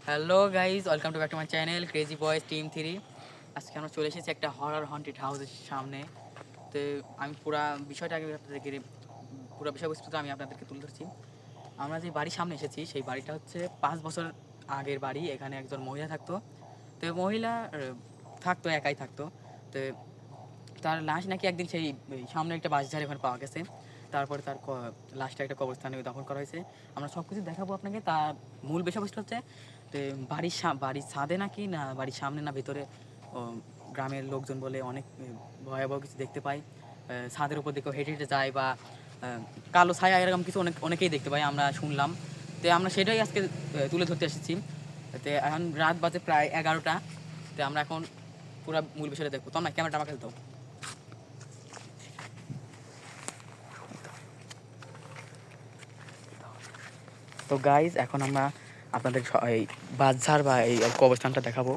Hello guys, welcome to back to my channel crazy boys team 3। আজকে আমরা চলে এসেছি একটা হরর হন্টেড হাউসের সামনে। তো আমি বিষয়টা আগে আপনাদেরকে পুরো বিষয়বস্তুটা আমি আপনাদেরকে তুলে ধরছি। আমরা যে বাড়ির সামনে এসেছি সেই বাড়িটা হচ্ছে 5 বছর আগের বাড়ি। এখানে একজন মহিলা থাকতো। তো মহিলা থাকতো, একাই থাকতো। তো তার লাশ নাকি একদিন সেই সামনে একটা বাঁশঝাড়ে ওখানে পাওয়া গেছে। তারপরে তার লাশটা একটা কবরস্থানে দাফন করা হয়েছে। আমরা সব কিছু দেখাবো আপনাকে। তার মূল বিষয়বস্তু হচ্ছে তো বাড়ির ছাদে নাকি না বাড়ির সামনে না ভেতরে গ্রামের লোকজন বলে অনেক ভয়াবহ কিছু দেখতে পায়। ছাদের উপর দিকেও হেঁটে হেঁটে যায় বা কালো ছায়া এরকম কিছু অনেকেই দেখতে পাই, আমরা শুনলাম। তো আমরা সেটাই আজকে তুলে ধরতে এসেছি। তো এখন রাত বাজে প্রায় 11টা। তো আমরা এখন পুরো মূল বিষয়টা দেখবো। তো না, ক্যামেরাটা আমাকে দাও। তো গাইজ, এখন আমরা আপনাদের এই বাঁশঝাড় বা এই কবরস্থানটা দেখাবো।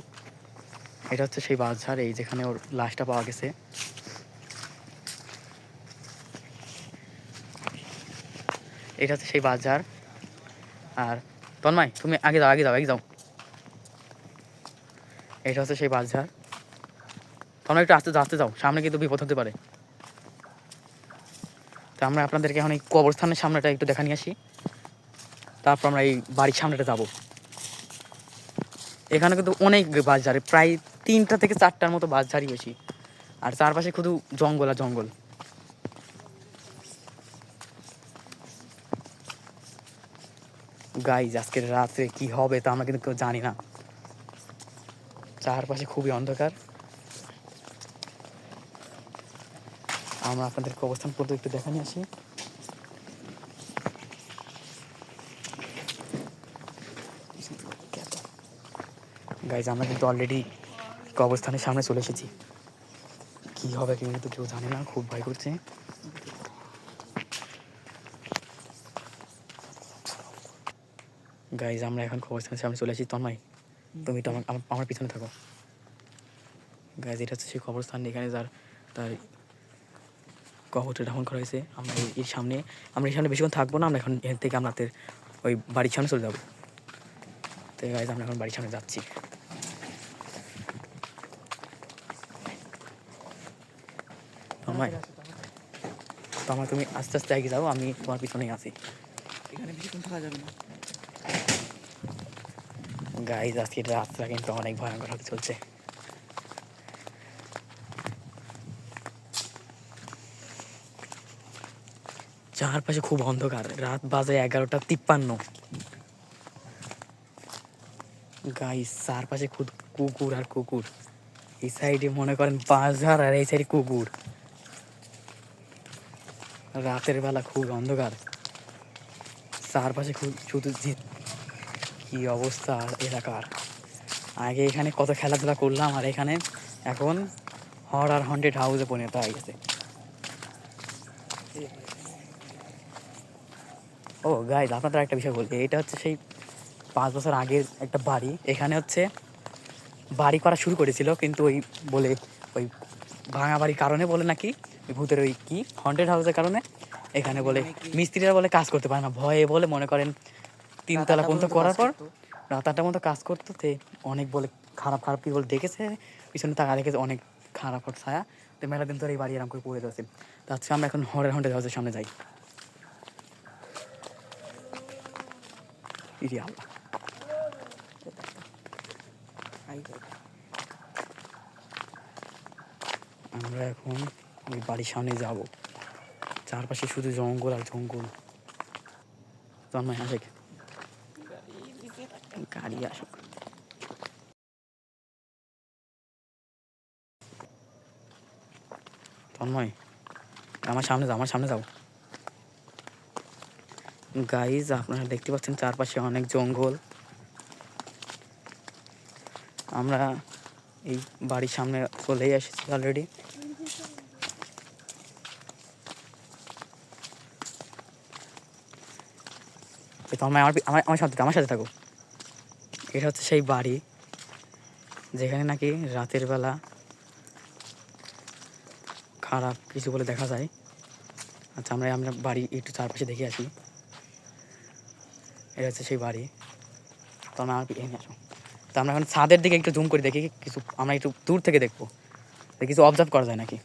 এটা হচ্ছে সেই বাঁশঝাড়, এই যেখানে ওর লাশটা পাওয়া গেছে। এটা হচ্ছে সেই বাঁশঝাড়। আর তন্ময়, তুমি আগে যাও, আগে যাও, আগে যাও। এটা হচ্ছে সেই বাঁশঝাড়। তন্ময়, একটু আস্তে আস্তে যাও, সামনে কিন্তু বিপদ হতে পারে। তো আমরা আপনাদেরকে এখন এই কবরস্থানের সামনেটা একটু দেখা নিয়ে আসি, তারপর আমরা এই বাড়ির সামনেটা যাবো। এখানে কিন্তু অনেক বাঁশঝাড়, প্রায় 3টা থেকে 4টার মতো বাঁশঝাড়ই বেশি। আর চারপাশে শুধু জঙ্গল আর জঙ্গল। গাইজ, আজকের রাত্রে কি হবে তা আমরা কিন্তু কেউ জানি না। চারপাশে খুবই অন্ধকার। আমরা আপনাদেরকে অবস্থান করতে একটু দেখা নিয়ে আসি। গাইজ, আমরা কিন্তু অলরেডি কবরস্থানের সামনে চলে এসেছি। কি হবে কিন্তু কেউ জানে না, খুব ভয় করছে। গাইজ, আমরা এখন কবরস্থানের সামনে চলে এসেছি। তন্ময়, তুমি তো আমার পিছনে থাকো। গাইজ, এটা হচ্ছে সেই কবরস্থান, এখানে তার কবরটা দাফন করা হয়েছে। আমরা এর সামনে বেশিক্ষণ থাকবো না। আমরা এখন এখান থেকে আমাদের ওই বাড়ির সামনে চলে যাবো। তো গাইজ, আমরা এখন বাড়ির সামনে যাচ্ছি। তন্ময়, তুমি আস্তে আস্তে এগিয়ে যাও, আমি তোমার পিছনেই আছি। এখানে বেশিক্ষণ থাকা যাবে না। গাইজ, আজকে রাতটা কিন্তু অনেক ভয়ঙ্কর হতে চলছে। চারপাশে খুব অন্ধকার। রাত বাজে 11:53। গাইজ, চারপাশে খুব কুকুর আর কুকুর। এই সাইডে মনে করেন বাজার, আর এই সাইডে কুকুর। রাতের বেলা খুব অন্ধকার। চারপাশে খুব শুধু কি অবস্থা এলাকার। আগে এখানে কত খেলাধুলা করলাম, আর এখানে এখন হরর হন্টেড হাউসে পরিণত হয়ে গেছে। ও গাইজ, আপনাদের একটা বিষয় বলছি। এটা হচ্ছে সেই 5 বছর আগের একটা বাড়ি। এখানে হচ্ছে বাড়ি করা শুরু করেছিল, কিন্তু ওই ভাঙা বাড়ির কারণে বলে নাকি ওই ভূতের ওই কি হন্টেড হাউসের কারণে এখানে বলে মিস্ত্রিরা বলে কাজ করতে পারে না, ভয়ে বলে মনে করেন 3 তলা পর্যন্ত করার পর রাত 8টার মতো কাজ করতো। তে অনেক বলে খারাপ খারাপ কি বলে দেখেছে, পিছনে টাকা দেখেছে অনেক খারাপ ছায়া। তো মেলা দিন ধরে এই বাড়ি এরকম করে পড়ে রয়েছে। তো আজকে আমরা এখন হরের হন্টেড হাউসের সামনে যাই। ইরে আল্লাহ, আমরা এখন ওই বাড়ির সামনে যাব। চারপাশে শুধু জঙ্গল আর জঙ্গল। তন্ময় আসে, গাড়ি আসুক। তন্ময়, আমার সামনে যাও, আমার সামনে যাও। গাইজ, আপনারা দেখতে পাচ্ছেন চারপাশে অনেক জঙ্গল। আমরা এই বাড়ির সামনে চলেই এসেছি অলরেডি। তন্ময়, আমার সাথে থাকো। এটা হচ্ছে সেই বাড়ি যেখানে নাকি রাতের বেলা খারাপ কিছু বলে দেখা যায়। আচ্ছা, আমরা বাড়ি একটু চারপাশে দেখে আসি। এটা হচ্ছে সেই বাড়ি। তো আমরা এখানে আসো। তো আমরা এখন ছাদের দিকে একটু জুম করে দেখি কিছু, আমরা একটু দূর থেকে দেখবো কিছু অবজার্ভ করা যায় নাকি।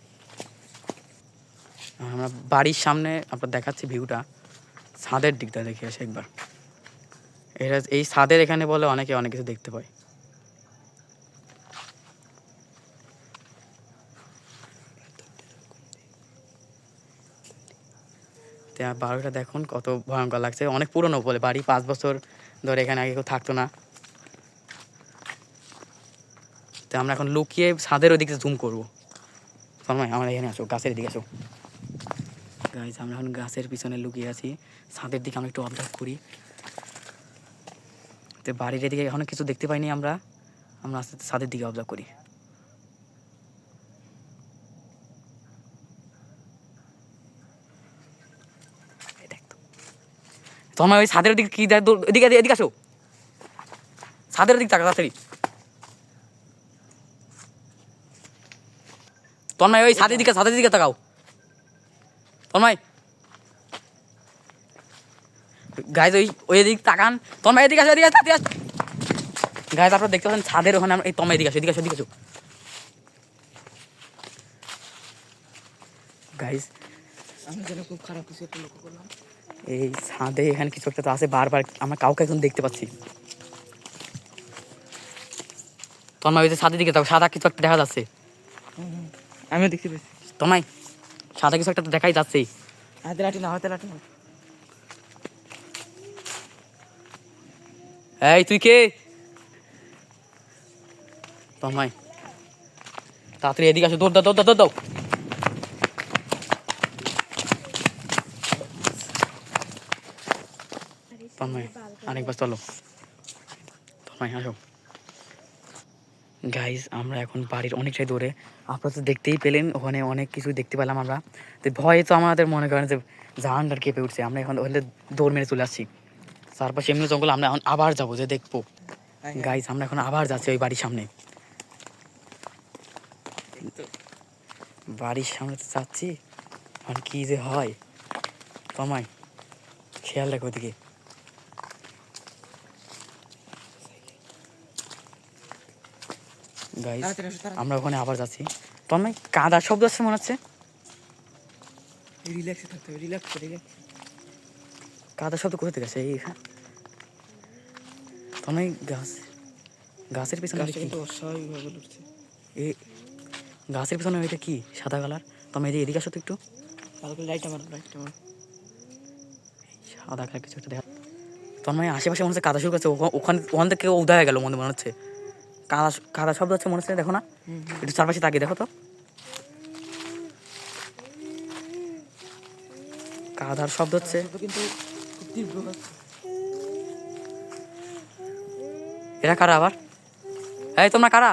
আমরা বাড়ির সামনে আপনার দেখাচ্ছি ভিউটা, ছাদের দিকটা দেখে আসে একবার। এটা এই ছাদের এখানে বলে অনেকে অনেক কিছু দেখতে পায়। বাড়িটা দেখুন কত ভয়ঙ্কর লাগছে, অনেক পুরনো বলে বাড়ি, 5 বছর ধরে এখানে আগে কেউ থাকতো না। তো আমরা এখন লুকিয়ে ছাদের ওইদিকে জুম করবো। সময় আমরা এখানে আসো, গাছের দিকে আসো। গাইজ আমরা এখন গাছের পিছনে লুকিয়ে আছি, ছাদের দিকে আমরা একটু অবজার্ভ করি। তো বাড়ির এদিকে এখনো কিছু দেখতে পাইনি আমরা, আমরা আস্তে আস্তে ছাদের দিকে অবজার্ভ করি। তোমার ওই ছাদের দিকে কি দেখ, এদিকে এদিকে আসো, ছাদের দিক তাকা তাড়াতাড়ি। তন্ময় ওই ছাদের দিকে তাকাও। তন্ময় গাইজ ওই দিক তাকান। তন্ময় এদিকে আসো, এদিকে আস। গাইজ আপনারা দেখতে পাচ্ছেন ছাদের ওখানে আমরা, এই তন্ময় এদিকে আসো, এদিকে আসো। গাইজ আমি যেন খুব খারাপ কিছু একটা লক্ষ্য করলাম। এই ছাদে এখানে কিছু একটা তো আছে, বারবার আমরা কাউকে এখন দেখতে পাচ্ছি। তন্ময় ওই যে ছাদের দিকে তাও, সাদা কিছু একটা দেখা যাচ্ছে। আমিও দেখতে পেয়েছি। তন্ময় সাদা কিছু একটা তো দেখাই যাচ্ছে। হাতে লাঠি না। এই তুই কে? তন্ময় তাড়াতাড়ি এদিকে আসো, দৌড় দাও। তন্ময় আরেকবার চলো, তন্ময় আসো। গাইজ আমরা এখন বাড়ির অনেকটাই দূরে, আপনারা তো দেখতেই পেলেন, ওখানে অনেক কিছু দেখতে পেলাম আমরা। তো ভয়ে তো আমাদের মনে করেন যে জানটার কেঁপে উঠছে, আমরা এখন ওখানে দৌড় মেরে চলে আসছি। তারপর এমনি জঙ্গল আমরা এখন আবার যাবো যে দেখবো। গাইজ আমরা এখন আবার যাচ্ছি ওই বাড়ির সামনে, বাড়ির সামনে তো যাচ্ছি, এখন কি যে হয়। তন্ময় খেয়াল রাখো ওদিকে। গাইজ আমরা ওখানে আবার যাচ্ছি। তন্ময় কাদার শব্দ আসছে মনে হচ্ছে, রিল্যাক্সে থাকতে হবে, রিল্যাক্স। কাদার শব্দ কোথা থেকে আসে? এই তন্ময় গাছের পিছনে কিন্তু অস্বাভাবিকভাবে উঠছে। এই গাছের পিছনে ওইটা কি সাদা কালার? তন্ময় এদিকে আসো তো একটু, ভালো করে লাইট আমার। সাদা কালার কিছু একটা দেখা। তন্ময় আশেপাশে মনে হচ্ছে কাদা শুরু করছে, ওখান থেকে কেউ উদয় গেল মনে হচ্ছে। কাদা শব্দ হচ্ছে মনে হচ্ছে, দেখো না একটু চারপাশে তাকিয়ে দেখো তো, কাদার শব্দ হচ্ছে কিন্তু খুব তীব্র হচ্ছে। এরা কারা আবার? এই তোমরা কারা?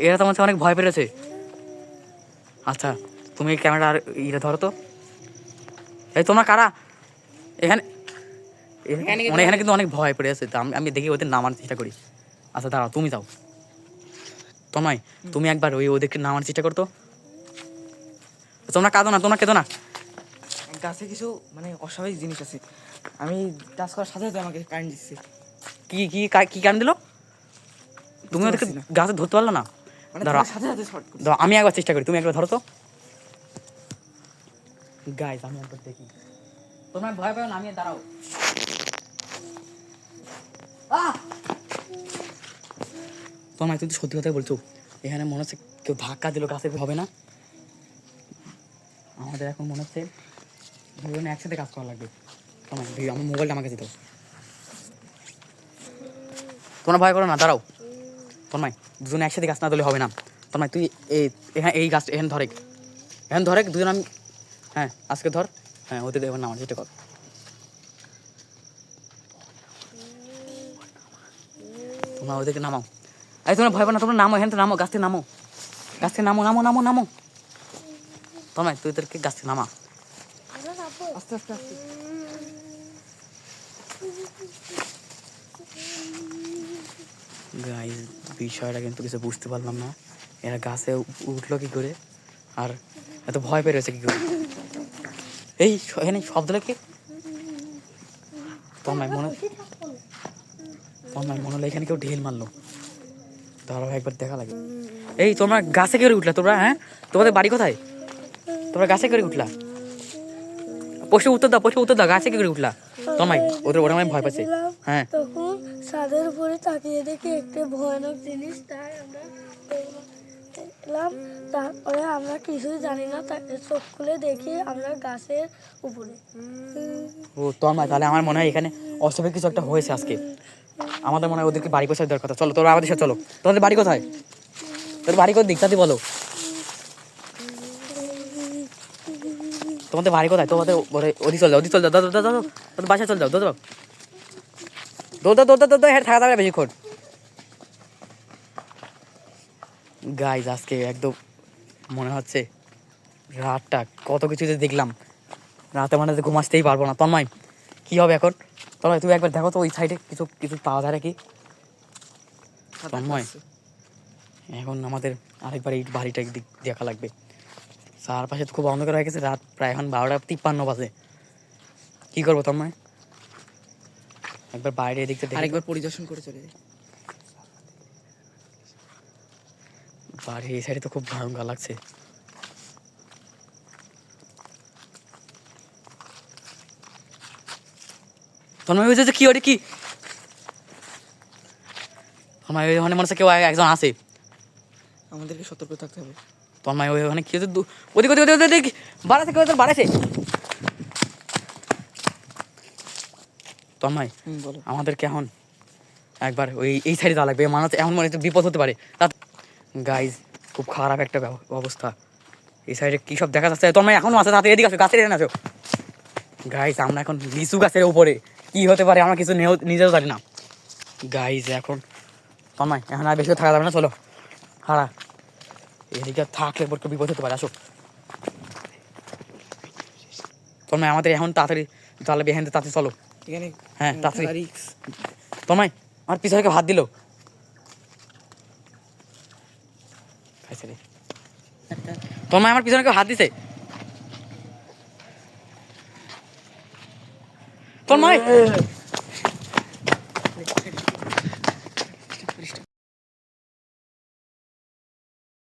এরা তো মনে হচ্ছে অনেক ভয় পেয়েছে। আচ্ছা তুমি ক্যামেরা আর ইটা ধরো তো। এই তোমরা কারা এখানে? এখানে কিন্তু অনেক ভয় পেয়ে আছে, আমি দেখি ওদের নামানোর চেষ্টা করি। আচ্ছা দাঁড়াও, তুমি যাও। তন্ময় তুমি একবার ওদেরকে নামানোর চেষ্টা করতো। তোমরা কেঁদো না। গাছে কিছু মানে অস্বাভাবিক জিনিস আছে। আমি টাচ করার সাথে সাথে আমাকে কারেন্ট দিচ্ছে। কি কারণ দিল? তুমি ওদেরকে গাছে ধরতে পারলো না? দাঁড়াও সাথে শর্ট করছে। আমি একবার চেষ্টা করি, তুমি একবার ধরো তো। গাইস আমি একবার দেখি, তোমরা ভয় পাও না, আমি দাঁড়াও। তোমার তুমি সত্যি কথাই বলছো, এখানে মনে হচ্ছে কেউ ধাক্কা দিল, গাছে হবে না। আমাদের এখন মনে হচ্ছে দুজনে একসাথে কাজ করা লাগবে। তোমার আমার মোবাইলটা আমাকে দিত। তোমরা ভয় করো না, দাঁড়াও। তোমায় দুজনে একসাথে গাছ না দিলে হবে না। তোমায় তুই এই গাছ এখানে ধরে দুজন। আমি হ্যাঁ আজকে ধর, হ্যাঁ ওদের এবার নামার চেষ্টা কর। তোমরা ওদেরকে নামাও। এই তোমরা ভয় পাও না, তোমরা নামো, এখান থেকে নামো, গাছ থেকে নামো। তোমায় তুই ওদেরকে গাছ থেকে নামা। আস্তে। গাইস বিষয়টা কিন্তু কিছু বুঝতে পারলাম না, এরা গাছে উঠলো কি করে আর এত ভয় পেয়ে রয়েছে কি করে? এই এখানে শব্দটা কি? তন্ময় মনে হলো এখানে কেউ ঢিল মারলো, ধরো একবার দেখা লাগে। এই তোমরা গাছে করে উঠলা তোমরা? হ্যাঁ, তোমাদের বাড়ি কোথায়? তোমরা গাছে করে উঠলা? প্রশ্ন উত্তর দাও, গাছে কি করে উঠলা? তন্ময় ওরা মানে ভয় পাচ্ছে। হ্যাঁ, তখন ছাদের উপরে তাকিয়ে দেখি একটা ভয়ানক জিনিস, তাই আমরা দেখলাম। তারপরে আমরা কিছুই জানি না, চোখ খুলে দেখি আমরা গাছের উপরে। ও তন্ময়, তাহলে আমার মনে হয় এখানে অস্বাভাবিক কিছু একটা হয়েছে আজকে। আমাদের মনে হয় ওদেরকে বাড়ি পৌঁছে দেওয়ার কথা। চলো তোরা আমাদের সাথে চলো। তোমাদের বাড়ি কোথায়? তোর বাড়ি কোন দিক তাতে বলো। তোমাদের বাড়ি কোথায়? তোমাদের ওদিক চল যাও, দাও তোদের বাসায় চল যাও, দৌড় হেঁটে থাকা যাবে বেশিক্ষণ। গাইজ আজকে একদম মনে হচ্ছে রাতটা কত কিছু যে দেখলাম, রাতে মানে ঘুম আসতেই পারবো না। তন্ময় কি হবে এখন? তন্ময় তুমি একবার দেখো তো ওই সাইডে কিছু কিছু পাওয়া যায় নাকি? তন্ময় এখন আমাদের আরেকবার এই বাড়িটা দিক দেখা লাগবে। চারপাশে তো খুব অন্ধকার হয়ে গেছে, রাত প্রায় এখন 12:53 বাজে। কি করবো তন্ময়? একবার বাইরে এদিক থেকে আরেকবার পরিদর্শন করে চলে যাই। বাড়ি এই সাইডে তো খুব ভয়ঙ্কর লাগছে। তন্ময় বুঝেছে কি ওটা কি? তন্ময় ওখানে মনে হচ্ছে কেউ একজন আছে। আমাদেরকে সতর্ক থাকতে হবে। তন্ময় ওখানে কি হচ্ছে? ওদিক বাড়াছে। তন্ময় বলো। আমাদেরকে এখন একবার এই সাইডে যাওয়া লাগবে। মানুষ এমন মনে হচ্ছে বিপদ হতে পারে। গাইজ খুব খারাপ একটা অবস্থা। এই সাইডে কী সব দেখা যাচ্ছে? তন্ময় এখনও আছে, তাতে এদিকে আসো, গাছের এখানে আসো। গাইজ আমরা এখন লিচু গাছের উপরে, কি হতে পারে আমরা কিছু নিজেও জানি না। গাইজ এখন তন্ময় এখন আর বেশি থাকা যাবে না, চলো হারা। এদিকে থাকলে পর বিপদ হতে পারে, আসো। তন্ময় আমাদের এখন তাড়াতাড়ি তাহলে এখান থেকে তাড়াতাড়ি চলো। এখানে হ্যাঁ তাড়াতাড়ি। রিক্স। তন্ময় আমার পিছনে কেউ হাত দিল। তন্ময় আমার পিছনে কেউ হাত দিছে। তন্ময়